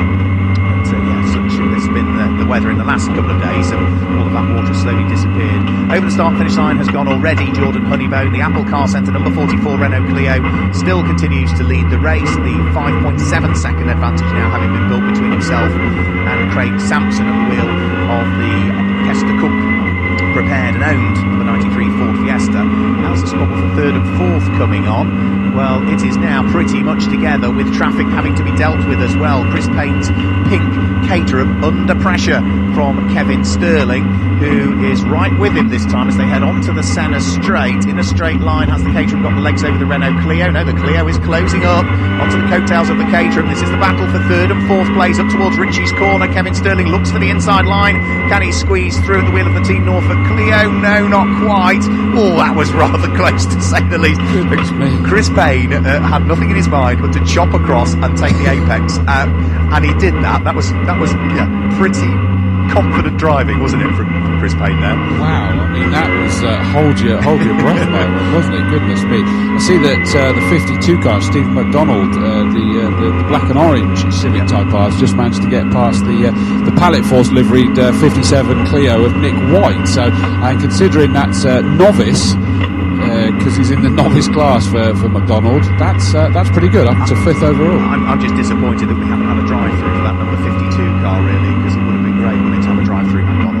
But yeah, such has been the weather in the last couple of days, and all of that water slowly disappeared. Over the start-finish line has gone already Jordan Honeybone. The Apple Car Centre number 44 Renault Clio still continues to lead the race. The 5.7 second advantage now having been built between himself and Craig Sampson at the wheel of the Kester Cook prepared and owned number 93 Ford Fiesta. How's the squabble for third and fourth coming on? Well, it is now pretty much together, with traffic having to be dealt with as well. Chris Payne's pink Caterham under pressure from Kevin Sterling, who is right with him this time as they head onto the Senna straight. In a straight line, has the Caterham got the legs over the Renault Clio? No, the Clio is closing up onto the coattails of the Caterham. This is the battle for third and fourth place up towards Ritchie's corner. Kevin Sterling looks for the inside line. Can he squeeze through at the wheel of the Team Norfolk Clio? No, not quite. Oh, that was rather close, to say the least. Chris Payne had nothing in his mind but to chop across and take the apex, and he did that. That was pretty confident driving, wasn't it, from Chris Payne there? Wow, I mean, that was hold your breath moment, wasn't it? Goodness me. I see that the 52 car, Stephen McDonald, the black and orange Civic Type R, has just managed to get past the Pallet Force liveried 57 Clio of Nick White. So, and considering that's novice, because he's in the novice class for McDonald, that's pretty good, up to fifth overall. I'm just disappointed that we haven't had a drive-through for that number 52 car, really, because it would have been great, wouldn't it, to have a drive-through McDonald.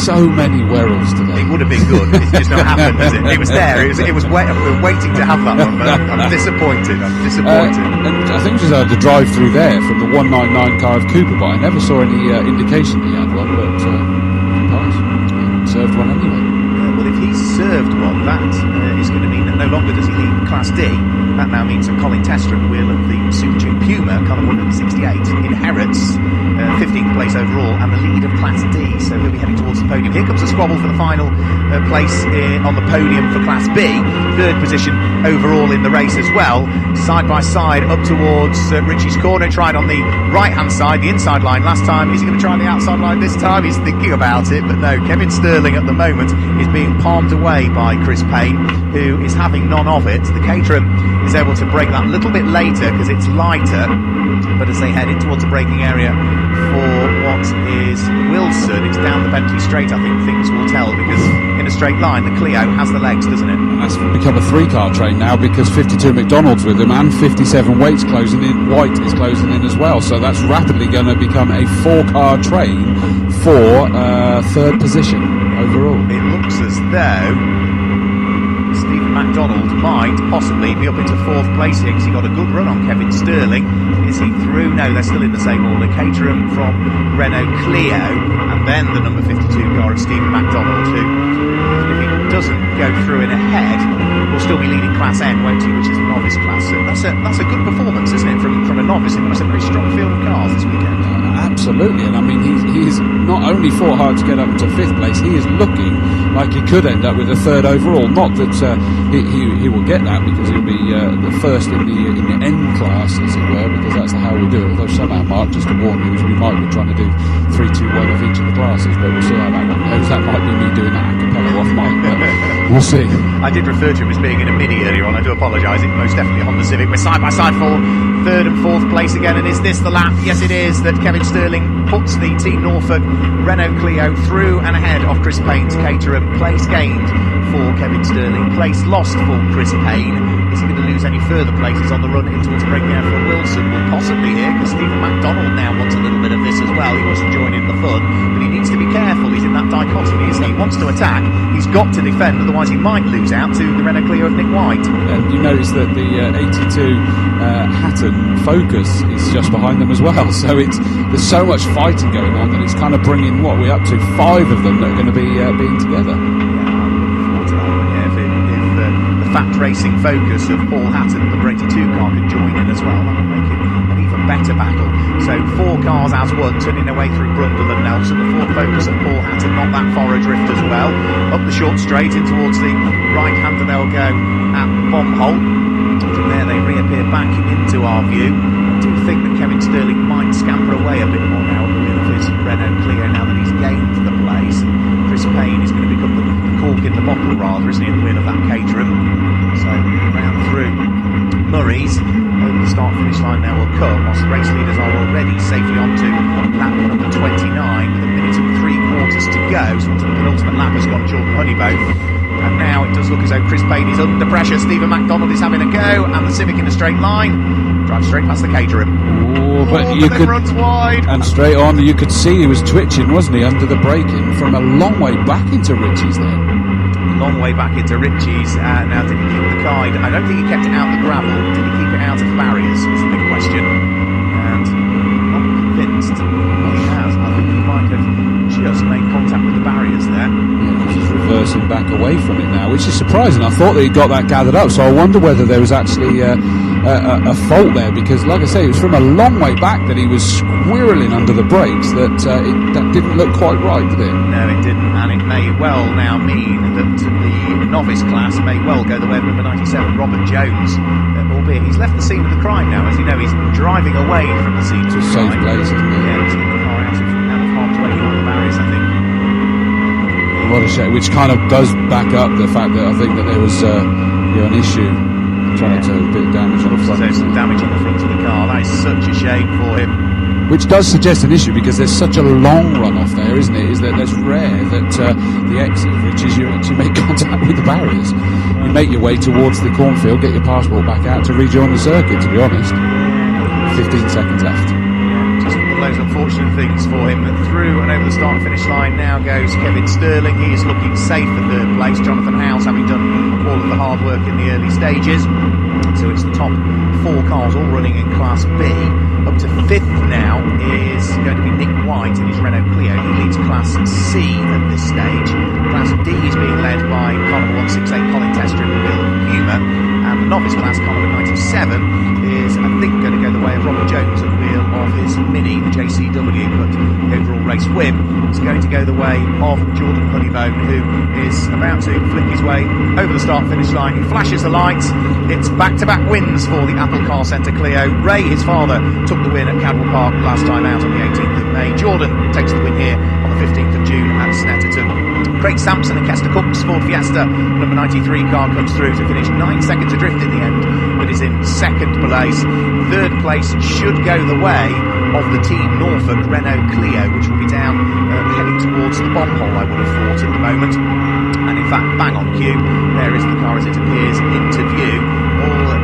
So many Werrells today. It would have been good. It's just not happened, is it? It was there. We were waiting to have that one, but I'm disappointed. And I think we just had the drive-through there from the 199 car of Cooper, but I never saw any indication that he had one, but he served one anyway. Well, if he's served one, that is going to mean that no longer does he lead Class D. That now means that Colin Tester at the wheel of the Super Tune Puma, car 168, inherits 15th place overall and the lead of Class D, so he'll be heading towards the podium. Here comes a squabble for the final place on the podium for Class B. Third position overall in the race as well. Side by side up towards Ritchie's corner. Tried on the right-hand side, the inside line last time. Is he going to try on the outside line this time? He's thinking about it, but no. Kevin Sterling at the moment is being palmed away by Chris Payne, who is having none of it. The Caterham is able to brake that a little bit later because it's lighter, but as they head in towards the braking area for what is Wilson, it's down the Bentley straight, I think things will tell, because in a straight line the Clio has the legs, doesn't it? And that's become a three-car train now, because 52 McDonald's with him and 57 Waite's closing in. White is closing in as well, so that's rapidly going to become a four-car train for third position overall. It looks as though Stephen McDonald might possibly be up into fourth place here, because he got a good run on Kevin Sterling. Is he through? No, they're still in the same order. Caterham from Renault Clio, and then the number 52 car of Stephen McDonald, who, if he doesn't go through in ahead, will still be leading Class N, won't he, which is the novice class. So that's a good performance, isn't it, from a novice? It's a very strong field of cars this weekend. Absolutely, and I mean, he's not only fought hard to get up to fifth place, he is looking like he could end up with a third overall. Not that he will get that, because he'll be the first in the N class, as it were, because that's how we do it. Although somehow, Mark, just to warn you, we might be trying to do 3, 2, 1 of each of the classes, but we'll see how that one goes. That might be me doing that a cappella off mic, but we'll see. I did refer to him as being in a Mini earlier on. I do apologise. It's most definitely a Honda Civic. We're side by side for third and fourth place again, and is this the lap? Yes, it is. That Kevin Sterling puts the Team Norfolk Renault Clio through and ahead of Chris Payne's Caterham. Place gained for Kevin Sterling, place lost for Chris Payne. Is he going to lose any further places on the run in towards breaking out for Wilson? Well, possibly here, because Stephen McDonald now wants a little bit of this as well. He wants to join in the fun, but he needs to be careful. He's in that dichotomy, isn't he? He wants to attack, he's got to defend, otherwise he might lose out to the Renault Clio of Nick White. And you notice that the 82 Hatton Focus is just behind them as well, so there's so much fighting going on that it's kind of bringing, what we're up to, 5 of them that are going to be being together. Fact Racing Focus of Paul Hatton and the number 82 car could join in as well. That would make it an even better battle. So 4 cars as one, turning their way through Brundle and Nelson. The Ford Focus of Paul Hatton, not that far adrift as well. Up the short straight in towards the right hand, and they'll go at Bombhole. From there they reappear back into our view. I do think that Kevin Sterling might scamper away a bit more now at the wheel of his Renault Clio now that he's gained the place. Chris Payne is going to become the cool cork in the bottle, rather, isn't he, at the wheel of that Caterham? So round through Murray's over the start-finish line now will come, whilst the race leaders are already safely onto lap number 29 with a minute and 3/4 to go. So onto the penultimate lap has gone Jordan Honeyboat. And now it does look as though Chris Payne is under pressure. Stephen MacDonald is having a go, and the Civic in a straight line drives straight past the Caterham. But you could, runs wide. and straight on, you could see he was twitching, wasn't he, under the braking from a long way back into Richie's then. Long way back into Richie's. Now, did he keep the car? I don't think he kept it out of the gravel. Did he keep it out of the barriers? Is the big question. And I'm not convinced he has. I think he might have just made contact with the barriers there. Yeah, because he's reversing back away from it now, which is surprising. I thought that he'd got that gathered up, so I wonder whether there was actually a fault there, because, like I say, it was from a long way back that he was squirreling under the brakes. That didn't look quite right, did it? No, it didn't, and it may well now mean that the novice class may well go the way of number 97, Robert Jones, albeit he's left the scene of the crime now. As you know, he's driving away from the scene of the Safe crime. place, isn't it? Yeah, he's getting the car out of harm's way behind the barriers, I think. What a shame, which kind of does back up the fact that I think that there was an issue trying to do a bit of damage on the front. There's some damage on the front of the car. That is such a shame for him. Which does suggest an issue, because there's such a long run off there, isn't it? Is that that's rare that the exit, which is you actually make contact with the barriers. You make your way towards the cornfield, get your passport back out to rejoin the circuit, to be honest. 15 seconds left. Just one of those unfortunate things for him. Through and over the start-finish line now goes Kevin Sterling. He is looking safe for third place. Jonathan Howes having done all of the hard work in the early stages. So it's the top 4 cars all running in Class B. Up to 5th now is going to be Nick White in his Renault Clio. He leads Class C at this stage. Class D is being led by Carnival 168 Colin Tester and Will Humer. And the novice class, Carnival 97, is, I think, going to go the way of Robert Jones at the wheel of his Mini, the JCW, but the overall race win is going to go the way of Jordan Honeybone, who is about to flick his way over the start-finish line. He flashes the lights. It's back-to-back wins for the Apple Car Centre Clio. Ray, his father, took the win at Cadwell Park last time out on the 18th of May. Jordan takes the win here on the 15th of June at Snetterton. Craig Sampson and Kester Cook's Ford Fiesta number 93 car comes through to finish 9 seconds adrift in the end, but is in second place. Third place should go the way of the Team Norfolk Renault Clio, which will be down heading towards the bomb hole, I would have thought, at the moment. And in fact, bang on cue, there is the car as it appears into view. All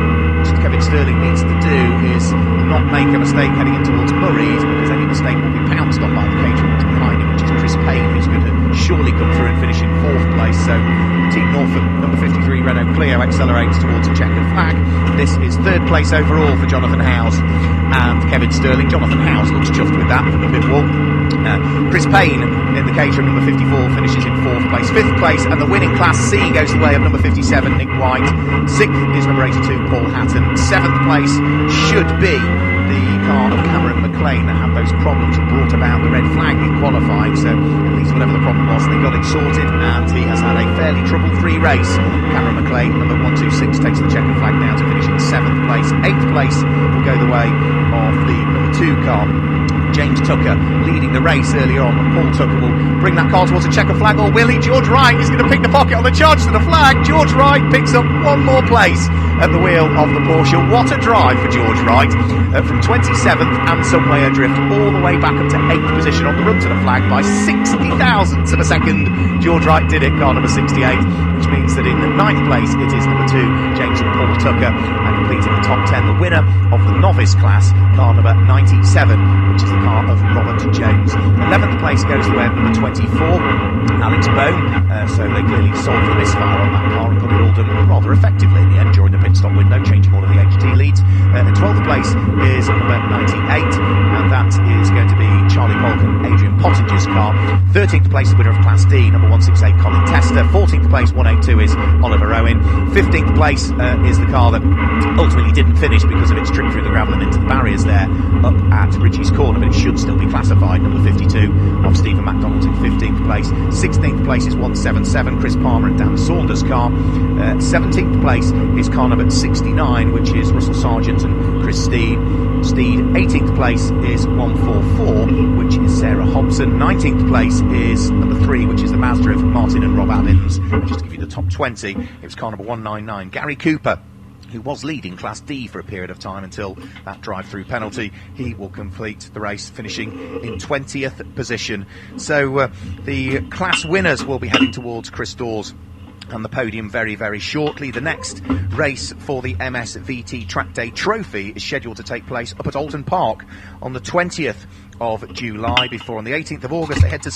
Kevin Sterling needs to do is not make a mistake heading in towards Murray's, because any mistake will be pounced on by the Caterham behind him, which is Chris Payne, who's going to surely come through and finish in 4th place. So Team Norfolk number 53 Renault Clio accelerates towards a checkered flag. This is 3rd place overall for Jonathan Howes and Kevin Sterling. Jonathan Howes looks chuffed with that from the pit wall. Chris Payne in the Caterham number 54 finishes in 4th place. 5th place, and the winning Class C goes the way of number 57 Nick White. 6th is number 82 Paul Hatton. 7th place should be the car of Cameron McLean that had those problems that brought about the red flag in qualifying. So at least whatever the problem was, they got it sorted, and he has had a fairly trouble-free race. Cameron McLean, number 126, takes the checkered flag now to finish in 7th place. 8th place will go the way of the number 2 car, James Tucker, leading the race earlier on. Paul Tucker will bring that car towards a checker flag, or will he? George Wright is going to pick the pocket on the charge to the flag. George Wright picks up one more place at the wheel of the Porsche. What a drive for George Wright. From 27th and some way adrift all the way back up to 8th position on the run to the flag by 60 thousandths of a second. George Wright did it, car number 68, which means that in the 9th place it is number 2, James and Paul Tucker, and completing the top 10, the winner of the novice class, car number 97, which is the car of Robert Jones. 11th place goes the way of number 24, Alex Bone. So they clearly solved the misfire on that car and got it all done rather effectively in the end during the pit stop window, changing all of the HT leads. 12th place is number 98, and that is going to be Charlie Polk and Adrian Pottinger's car. 13th place is the winner of Class D, number 168 Colin Tester. 14th place, 182, is Oliver Owen. 15th place is the car that ultimately didn't finish because of its trip through the gravel and into the barriers there up at Ritchie's Corner, but it should still be classified. Number 52 of Stephen MacDonald in 15th place. 16th place is 177 Chris Palmer and Dan Saunders' car. 17th place is car number 69, which is Russell Sargent and Chris Steed. Steed. 18th place is 144, which is Sarah Hobson. 19th place is number 3, which is the Mazda of Martin and Rob Adams. And just to give you the top 20, it was car number 199, Gary Cooper, who was leading Class D for a period of time until that drive-through penalty. He will complete the race, finishing in 20th position. So the class winners will be heading towards Chris Dawes and the podium very, very shortly. The next race for the MSVT Track Day Trophy is scheduled to take place up at Alton Park on the 20th of July, before on the 18th of August they head to